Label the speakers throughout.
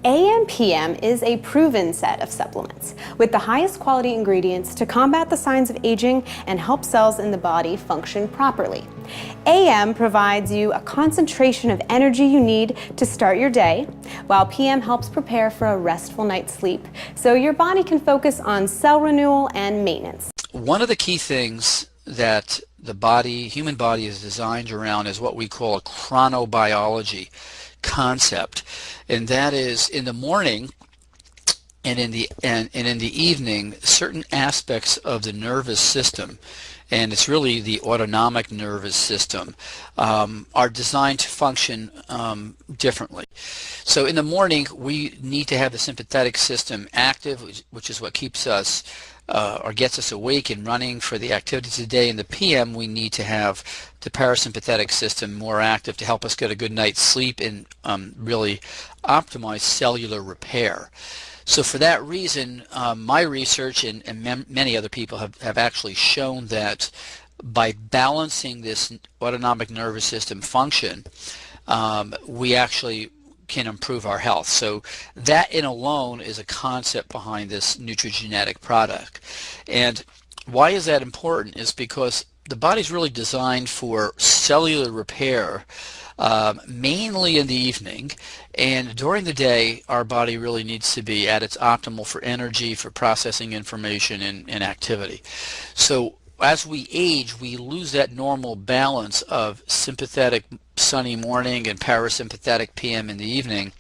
Speaker 1: AM/PM is a proven set of supplements with the highest quality ingredients to combat the signs of aging and help cells in the body function properly. AM provides you a concentration of energy you need to start your day, while PM helps prepare for a restful night's sleep so your body can focus on cell renewal and maintenance.
Speaker 2: One of the key things that the human body is designed around is what we call a chronobiology concept, and that is in the morning and in the evening, certain aspects of the nervous system, and it's really the autonomic nervous system, are designed to function differently. So in the morning, we need to have the sympathetic system active, which is what keeps us or gets us awake and running for the activities of the day. In the PM, we need to have the parasympathetic system more active to help us get a good night's sleep and really optimize cellular repair. So for that reason, my research and many other people have actually shown that by balancing this autonomic nervous system function, we actually can improve our health. So that in alone is a concept behind this nutrigenetic product. And why is that important is because the body's really designed for cellular repair, mainly in the evening, and during the day our body really needs to be at its optimal for energy, for processing information and activity. So as we age, we lose that normal balance of sympathetic sunny morning and parasympathetic PM in the evening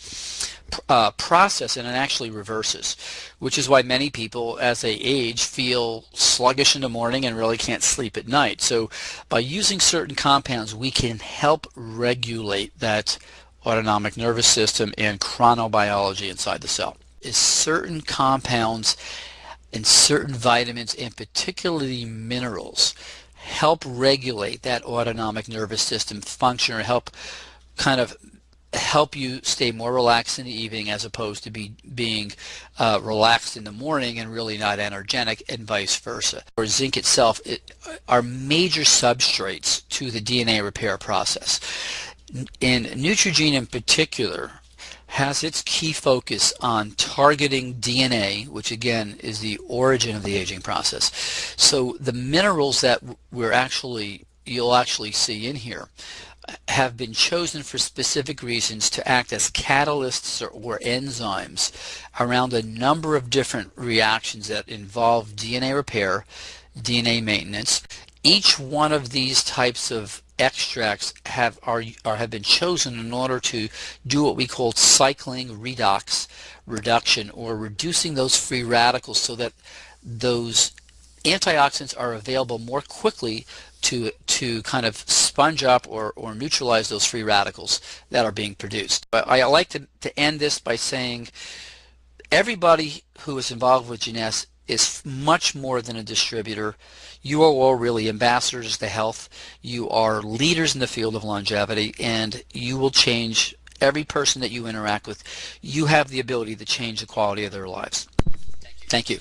Speaker 2: process, and it actually reverses, which is why many people as they age feel sluggish in the morning and really can't sleep at night. So by using certain compounds, we can help regulate that autonomic nervous system and chronobiology inside the cell. Is certain compounds and certain vitamins, and particularly minerals, help regulate that autonomic nervous system function, or help you stay more relaxed in the evening as opposed to being relaxed in the morning and really not energetic, and vice versa. Or zinc itself are major substrates to the DNA repair process. And Neutrogena in particular has its key focus on targeting DNA, which again is the origin of the aging process. So the minerals that you'll actually see in here have been chosen for specific reasons to act as catalysts or enzymes around a number of different reactions that involve DNA repair, DNA maintenance. Each one of these types of extracts have been chosen in order to do what we call cycling redox reduction, or reducing those free radicals so that those antioxidants are available more quickly to kind of sponge up or neutralize those free radicals that are being produced. But I like to end this by saying everybody who is involved with Jeunesse is much more than a distributor. You are all really ambassadors to health. You are leaders in the field of longevity, and you will change every person that you interact with. You have the ability to change the quality of their lives. Thank you.